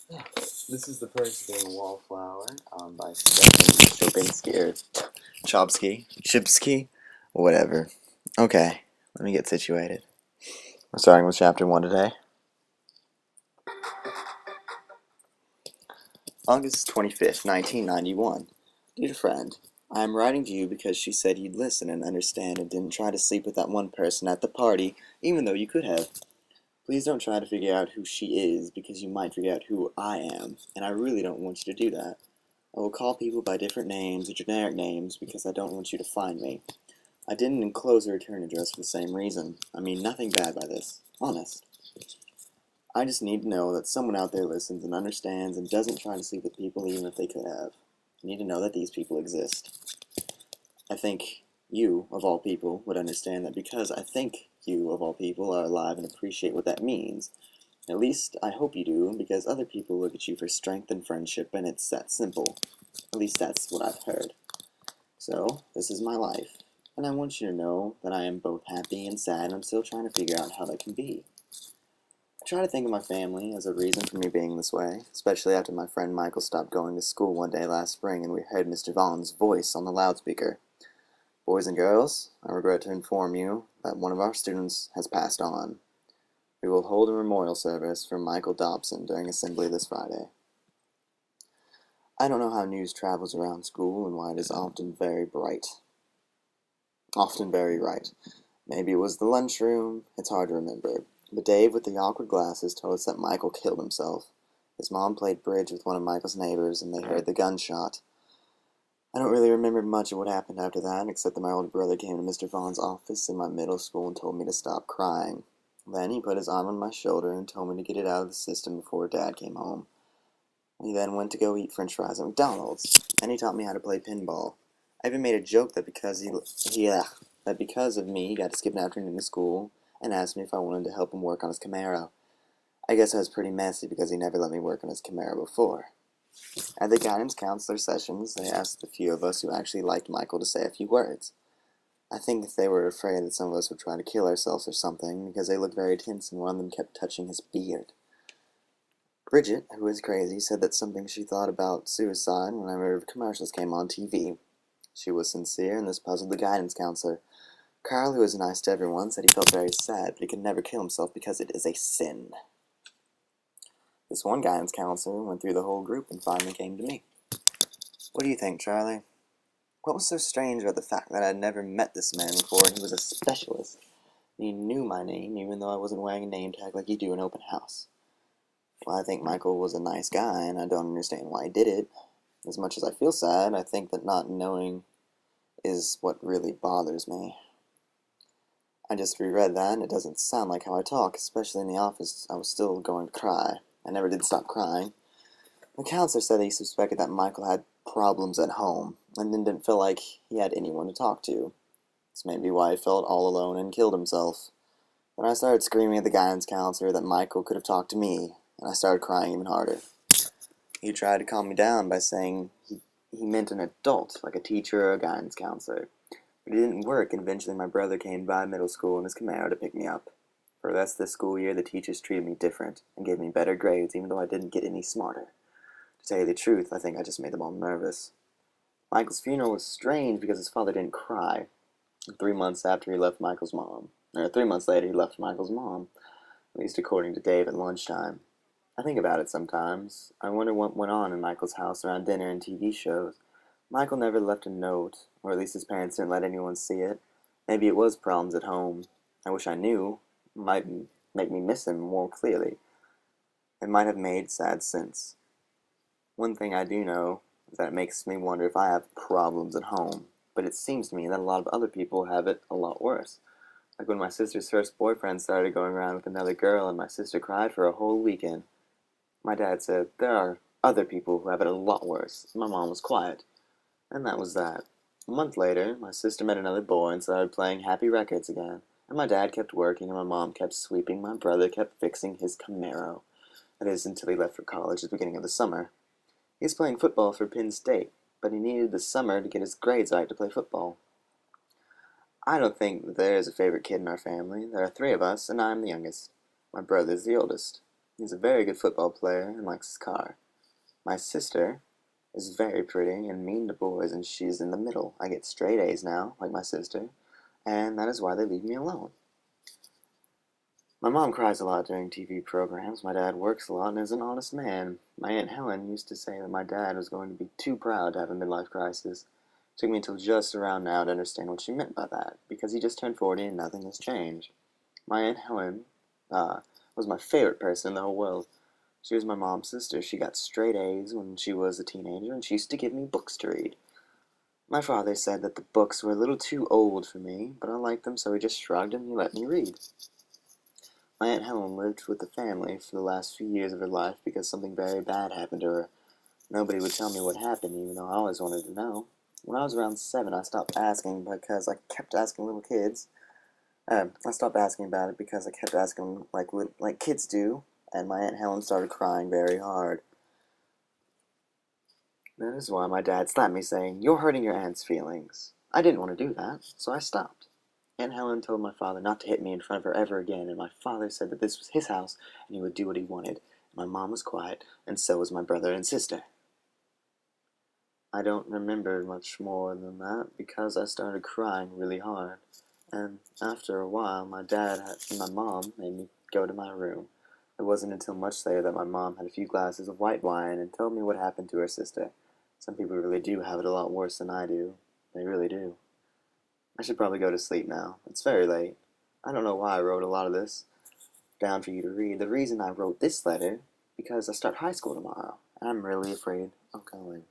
This is the first game Wallflower by Stefan Chopinski or Chipsky, whatever. Okay, let me get situated. We're starting with chapter 1 today. August 25th, 1991. Dear friend, I am writing to you because she said you'd listen and understand and didn't try to sleep with that one person at the party, even though you could have. Please don't try to figure out who she is because you might figure out who I am, and I really don't want you to do that. I will call people by different names or generic names because I don't want you to find me. I didn't enclose a return address for the same reason. I mean nothing bad by this. Honest. I just need to know that someone out there listens and understands and doesn't try to sleep with people even if they could have. I need to know that these people exist. I think you, of all people, would understand that because I think you, of all people, are alive and appreciate what that means. At least, I hope you do, because other people look at you for strength and friendship, and it's that simple. At least that's what I've heard. So, this is my life, and I want you to know that I am both happy and sad, and I'm still trying to figure out how that can be. I try to think of my family as a reason for me being this way, especially after my friend Michael stopped going to school one day last spring and we heard Mr. Vaughn's voice on the loudspeaker. Boys and girls, I regret to inform you that one of our students has passed on. We will hold a memorial service for Michael Dobson during assembly this Friday. I don't know how news travels around school and why it is often very bright. Often very right. Maybe it was the lunchroom, it's hard to remember. But Dave with the awkward glasses told us that Michael killed himself. His mom played bridge with one of Michael's neighbors and they heard the gunshot. I don't really remember much of what happened after that, except that my older brother came to Mr. Vaughn's office in my middle school and told me to stop crying. Then he put his arm on my shoulder and told me to get it out of the system before Dad came home. He then went to go eat french fries at McDonald's, and he taught me how to play pinball. I even made a joke that that because of me he got to skip an afternoon to school and asked me if I wanted to help him work on his Camaro. I guess I was pretty messy because he never let me work on his Camaro before. At the guidance counselor sessions, they asked a few of us who actually liked Michael to say a few words. I think they were afraid that some of us would try to kill ourselves or something because they looked very tense and one of them kept touching his beard. Bridget, who is crazy, said that something she thought about suicide whenever commercials came on TV. She was sincere, and this puzzled the guidance counselor. Carl, who was nice to everyone, said he felt very sad, but he could never kill himself because it is a sin. This one guidance counselor went through the whole group and finally came to me. What do you think, Charlie? What was so strange about the fact that I had never met this man before and he was a specialist? And he knew my name, even though I wasn't wearing a name tag like you do in open house. Well, I think Michael was a nice guy, and I don't understand why he did it. As much as I feel sad, I think that not knowing is what really bothers me. I just reread that, and it doesn't sound like how I talk, especially in the office. I was still going to cry. I never did stop crying. The counselor said that he suspected that Michael had problems at home, and then didn't feel like he had anyone to talk to. This may be why he felt all alone and killed himself. Then I started screaming at the guidance counselor that Michael could have talked to me, and I started crying even harder. He tried to calm me down by saying he meant an adult, like a teacher or a guidance counselor. But it didn't work, and eventually my brother came by middle school in his Camaro to pick me up. For the rest of the school year, the teachers treated me different, and gave me better grades, even though I didn't get any smarter. To tell you the truth, I think I just made them all nervous. Michael's funeral was strange because his father didn't cry. 3 months after he left Michael's mom. 3 months later, he left Michael's mom, at least according to Dave at lunchtime. I think about it sometimes. I wonder what went on in Michael's house around dinner and TV shows. Michael never left a note, or at least his parents didn't let anyone see it. Maybe it was problems at home. I wish I knew. It might make me miss him more clearly. It might have made sad sense. One thing I do know is that it makes me wonder if I have problems at home. But it seems to me that a lot of other people have it a lot worse. Like when my sister's first boyfriend started going around with another girl and my sister cried for a whole weekend. My dad said, there are other people who have it a lot worse. My mom was quiet. And that was that. A month later, my sister met another boy and started playing happy records again. And my dad kept working and my mom kept sweeping. My brother kept fixing his Camaro. That is, until he left for college at the beginning of the summer. He was playing football for Penn State, but he needed the summer to get his grades right to play football. I don't think that there is a favorite kid in our family. There are three of us, and I'm the youngest. My brother is the oldest. He's a very good football player and likes his car. My sister is very pretty and mean to boys, and she's in the middle. I get straight A's now, like my sister, and that is why they leave me alone. My mom cries a lot during TV programs. My dad works a lot and is an honest man. My Aunt Helen used to say that my dad was going to be too proud to have a midlife crisis. It took me until just around now to understand what she meant by that, because he just turned 40 and nothing has changed. My Aunt Helen uh, was my favorite person in the whole world. She was my mom's sister. She got straight A's when she was a teenager, and she used to give me books to read. My father said that the books were a little too old for me, but I liked them, so he just shrugged and he let me read. My Aunt Helen lived with the family for the last few years of her life because something very bad happened to her. Nobody would tell me what happened, even though I always wanted to know. When I was around 7, I stopped asking because I kept asking little kids. I stopped asking about it because I kept asking like kids do, and my Aunt Helen started crying very hard. That is why my dad slapped me, saying, "You're hurting your aunt's feelings." I didn't want to do that, so I stopped. Aunt Helen told my father not to hit me in front of her ever again, and my father said that this was his house and he would do what he wanted. My mom was quiet, and so was my brother and sister. I don't remember much more than that because I started crying really hard. And after a while, my dad and my mom made me go to my room. It wasn't until much later that my mom had a few glasses of white wine and told me what happened to her sister. Some people really do have it a lot worse than I do. They really do. I should probably go to sleep now. It's very late. I don't know why I wrote a lot of this down for you to read. The reason I wrote this letter because I start high school tomorrow, and I'm really afraid of going.